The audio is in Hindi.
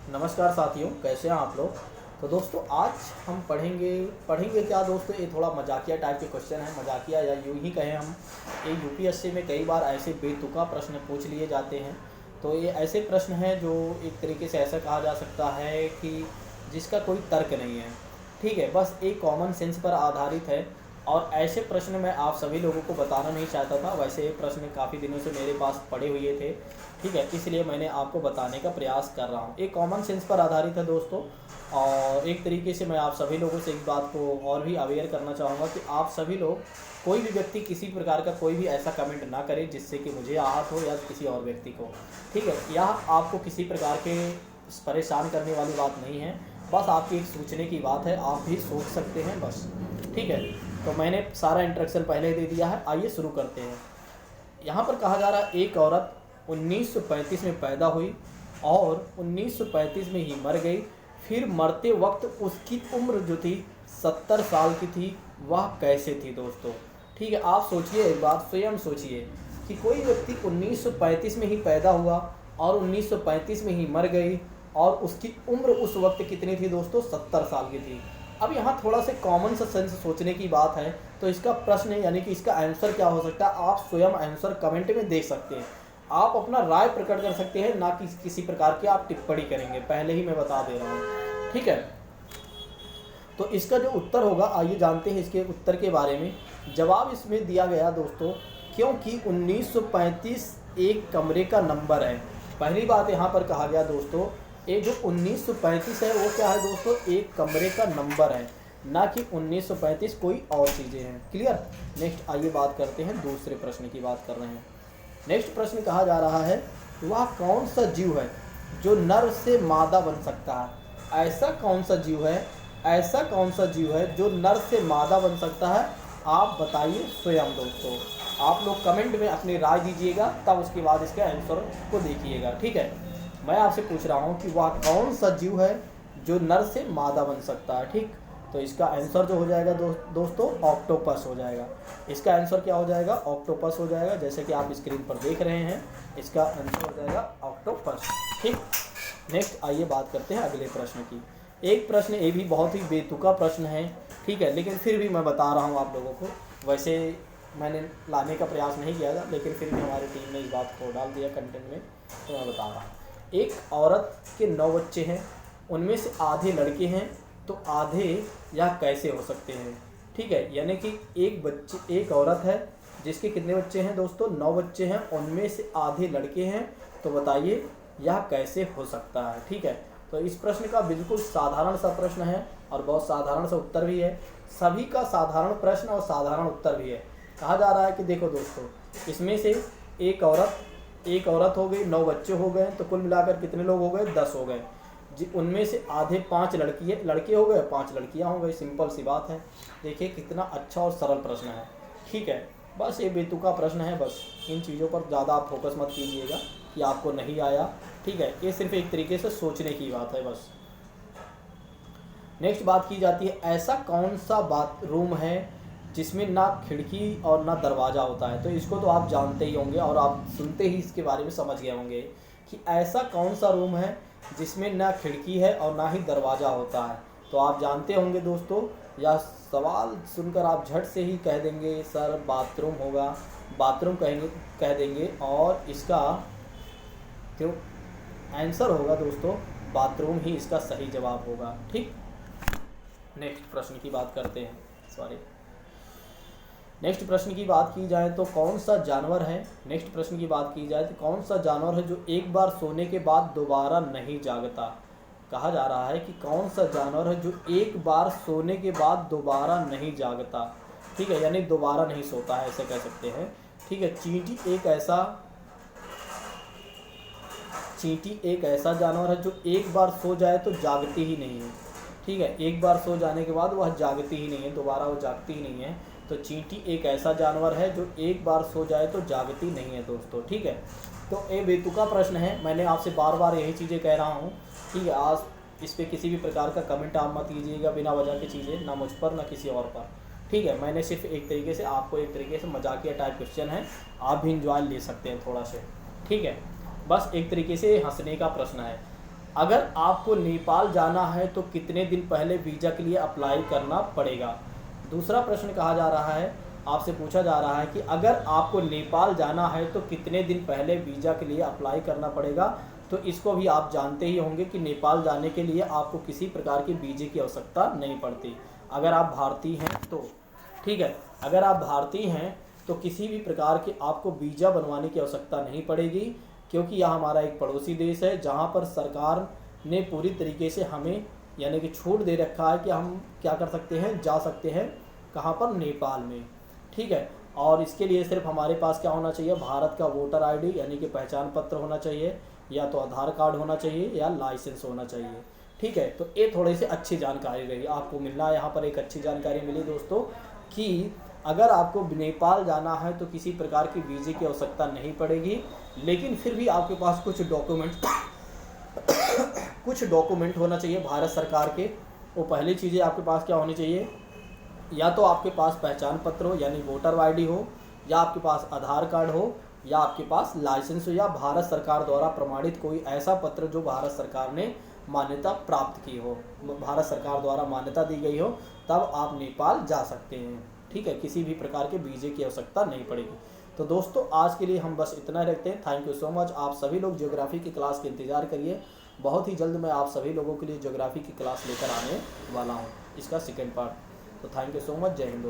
नमस्कार साथियों, कैसे हैं आप लोग। तो दोस्तों आज हम पढ़ेंगे क्या दोस्तों, ये थोड़ा मजाकिया टाइप के क्वेश्चन है। मजाकिया या यूँ ही कहें हम, ये यूपीएससी में कई बार ऐसे बेतुका प्रश्न पूछ लिए जाते हैं। तो ये ऐसे प्रश्न हैं जो एक तरीके से ऐसा कहा जा सकता है कि जिसका कोई तर्क नहीं है। ठीक है, बस एक कॉमन सेंस पर आधारित है। और ऐसे प्रश्न मैं आप सभी लोगों को बताना नहीं चाहता था। वैसे ये प्रश्न काफ़ी दिनों से मेरे पास पड़े हुए थे, ठीक है, इसलिए मैंने आपको बताने का प्रयास कर रहा हूँ। एक कॉमन सेंस पर आधारित है दोस्तों। और एक तरीके से मैं आप सभी लोगों से इस बात को और भी अवेयर करना चाहूँगा कि आप सभी लोग, कोई भी व्यक्ति किसी प्रकार का कोई भी ऐसा कमेंट ना करे जिससे कि मुझे आहत हो या किसी और व्यक्ति को। ठीक है, यह आपको किसी प्रकार के परेशान करने वाली बात नहीं है, बस आपकी एक सोचने की बात है। आप भी सोच सकते हैं बस। ठीक है, तो मैंने सारा इंस्ट्रक्शन पहले दे दिया है, आइए शुरू करते हैं। यहाँ पर कहा जा रहा है एक औरत 1935 में पैदा हुई और 1935 में ही मर गई। फिर मरते वक्त उसकी उम्र जो थी 70 साल की थी। वह कैसे थी दोस्तों। ठीक है, आप सोचिए, एक बात स्वयं सोचिए कि कोई व्यक्ति 1935 में ही पैदा हुआ और 1935 में ही मर गई और उसकी उम्र उस वक्त कितनी थी दोस्तों, 70 साल की थी। अब यहाँ थोड़ा सा कॉमन सेंस सोचने की बात है। तो इसका प्रश्न यानी कि इसका आंसर क्या हो सकता है, आप स्वयं आंसर कमेंट में देख सकते हैं। आप अपना राय प्रकट कर सकते हैं, ना कि किसी प्रकार की आप टिप्पणी करेंगे, पहले ही मैं बता दे रहा हूँ। ठीक है, तो इसका जो उत्तर होगा, आइए जानते हैं इसके उत्तर के बारे में। जवाब इसमें दिया गया दोस्तों, क्योंकि 1935 एक कमरे का नंबर है। पहली बात यहाँ पर कहा गया दोस्तों, ये जो 1935 है वो क्या है दोस्तों, एक कमरे का नंबर है, ना कि 1935 कोई और चीज़ें हैं। क्लियर। नेक्स्ट आइए बात करते हैं, दूसरे प्रश्न की बात कर रहे हैं। नेक्स्ट प्रश्न कहा जा रहा है, वह कौन सा जीव है जो नर से मादा बन सकता है। ऐसा कौन सा जीव है, ऐसा कौन सा जीव है जो नर से मादा बन सकता है, आप बताइए स्वयं दोस्तों। आप लोग कमेंट में अपनी राय दीजिएगा, तब उसके बाद इसके आंसर को देखिएगा। ठीक है, मैं आपसे पूछ रहा हूँ कि वह कौन सा जीव है जो नर से मादा बन सकता है। ठीक, तो इसका आंसर जो हो जाएगा दोस्तों, ऑक्टोपस हो जाएगा। इसका आंसर क्या हो जाएगा, ऑक्टोपस हो जाएगा। जैसे कि आप स्क्रीन पर देख रहे हैं, इसका आंसर हो जाएगा ऑक्टोपस। ठीक, नेक्स्ट आइए बात करते हैं अगले प्रश्न की। एक प्रश्न ये भी बहुत ही बेतुका प्रश्न है, ठीक है, लेकिन फिर भी मैं बता रहा हूँ आप लोगों को। वैसे मैंने लाने का प्रयास नहीं किया था, लेकिन फिर भी हमारी टीम ने इस बात को डाल दिया कंटेंट में, तो मैं बता रहा हूँ। एक औरत के 9 बच्चे हैं, उनमें से आधे लड़के हैं, तो आधे यह कैसे हो सकते हैं। ठीक है, यानी कि एक औरत है जिसके कितने बच्चे हैं दोस्तों, 9 बच्चे हैं, उनमें से आधे लड़के हैं, तो बताइए यह कैसे हो सकता है। ठीक है, तो इस प्रश्न का बिल्कुल साधारण सा प्रश्न है और बहुत साधारण सा उत्तर भी है। सभी का साधारण प्रश्न और साधारण उत्तर भी है। कहा जा रहा है कि देखो दोस्तों, इसमें से एक औरत हो गई, 9 बच्चे हो गए, तो कुल मिलाकर कितने लोग हो गए, 10 हो गए जी। उनमें से आधे 5 लड़के हो गए, 5 लड़कियां हो गई। सिंपल सी बात है। देखिए कितना अच्छा और सरल प्रश्न है। ठीक है, बस ये बेतुका प्रश्न है, बस इन चीज़ों पर ज़्यादा आप फोकस मत कीजिएगा कि आपको नहीं आया। ठीक है, ये सिर्फ एक तरीके से सोचने की बात है बस। नेक्स्ट बात की जाती है, ऐसा कौन सा बाथरूम है जिसमें ना खिड़की और ना दरवाज़ा होता है। तो इसको तो आप जानते ही होंगे और आप सुनते ही इसके बारे में समझ गए होंगे कि ऐसा कौन सा रूम है जिसमें ना खिड़की है और ना ही दरवाज़ा होता है। तो आप जानते होंगे दोस्तों, यह सवाल सुनकर आप झट से ही कह देंगे सर बाथरूम होगा, बाथरूम कह देंगे, और इसका जो आंसर होगा दोस्तों, बाथरूम ही इसका सही जवाब होगा। ठीक, नेक्स्ट प्रश्न की बात करते हैं। नेक्स्ट प्रश्न की बात की जाए तो कौन सा जानवर है, नेक्स्ट प्रश्न की बात की जाए तो कौन सा जानवर है जो एक बार सोने के बाद दोबारा नहीं जागता। कहा जा रहा है कि कौन सा जानवर है जो एक बार सोने के बाद दोबारा नहीं जागता। ठीक है, यानी दोबारा नहीं सोता है, ऐसे कह सकते हैं। ठीक है, चींटी एक ऐसा जानवर है जो एक बार सो जाए तो जागती ही नहीं है। ठीक है, एक बार सो जाने के बाद वह जागती ही नहीं है, दोबारा वो जागती ही नहीं है। तो चींटी एक ऐसा जानवर है जो एक बार सो जाए तो जागती नहीं है दोस्तों। ठीक है, तो ये बेतुका प्रश्न है, मैंने आपसे बार बार यही चीज़ें कह रहा हूँ। ठीक है, आज इस पर किसी भी प्रकार का कमेंट आप मत कीजिएगा बिना वजह की चीज़ें, ना मुझ पर ना किसी और पर। ठीक है, मैंने सिर्फ एक तरीके से आपको एक तरीके से मजाकिया टाइप क्वेश्चन है, आप भी इंजॉय ले सकते हैं थोड़ा से। ठीक है, बस एक तरीके से हंसने का प्रश्न है। अगर आपको नेपाल जाना है तो कितने दिन पहले वीज़ा के लिए अप्लाई करना पड़ेगा। दूसरा प्रश्न कहा जा रहा है, आपसे पूछा जा रहा है कि अगर आपको नेपाल जाना है तो कितने दिन पहले वीज़ा के लिए अप्लाई करना पड़ेगा। तो इसको भी आप जानते ही होंगे कि नेपाल जाने के लिए आपको किसी प्रकार के वीज़े की आवश्यकता नहीं पड़ती, अगर आप भारतीय हैं तो। ठीक है, अगर आप भारतीय हैं तो किसी भी प्रकार के आपको वीज़ा बनवाने की आवश्यकता नहीं पड़ेगी, क्योंकि यह हमारा एक पड़ोसी देश है जहाँ पर सरकार ने पूरी तरीके से हमें यानी कि छूट दे रखा है कि हम क्या कर सकते हैं, जा सकते हैं कहाँ पर, नेपाल में। ठीक है, और इसके लिए सिर्फ हमारे पास क्या होना चाहिए, भारत का वोटर आईडी यानी कि पहचान पत्र होना चाहिए, या तो आधार कार्ड होना चाहिए या लाइसेंस होना चाहिए। ठीक है, तो ये थोड़ी सी अच्छी जानकारी रही आपको मिलना, यहाँ पर एक अच्छी जानकारी मिली दोस्तों कि अगर आपको नेपाल जाना है तो किसी प्रकार की वीज़े की आवश्यकता नहीं पड़ेगी, लेकिन फिर भी आपके पास कुछ डॉक्यूमेंट होना चाहिए भारत सरकार के। वो पहली चीज़ें आपके पास क्या होनी चाहिए, या तो आपके पास पहचान पत्र हो यानी वोटर आईडी हो, या आपके पास आधार कार्ड हो, या आपके पास लाइसेंस हो, या भारत सरकार द्वारा प्रमाणित कोई ऐसा पत्र जो भारत सरकार ने मान्यता प्राप्त की हो, भारत सरकार द्वारा मान्यता दी गई हो, तब आप नेपाल जा सकते हैं। ठीक है, किसी भी प्रकार के वीज़े की आवश्यकता नहीं पड़ेगी। तो दोस्तों आज के लिए हम बस इतना रखते हैं। Thank you so much. आप सभी लोग ज्योग्राफी की क्लास के इंतज़ार करिए, बहुत ही जल्द मैं आप सभी लोगों के लिए ज्योग्राफी की क्लास लेकर आने वाला हूँ, इसका सेकेंड पार्ट। तो थैंक यू सो मच। जय हिंद।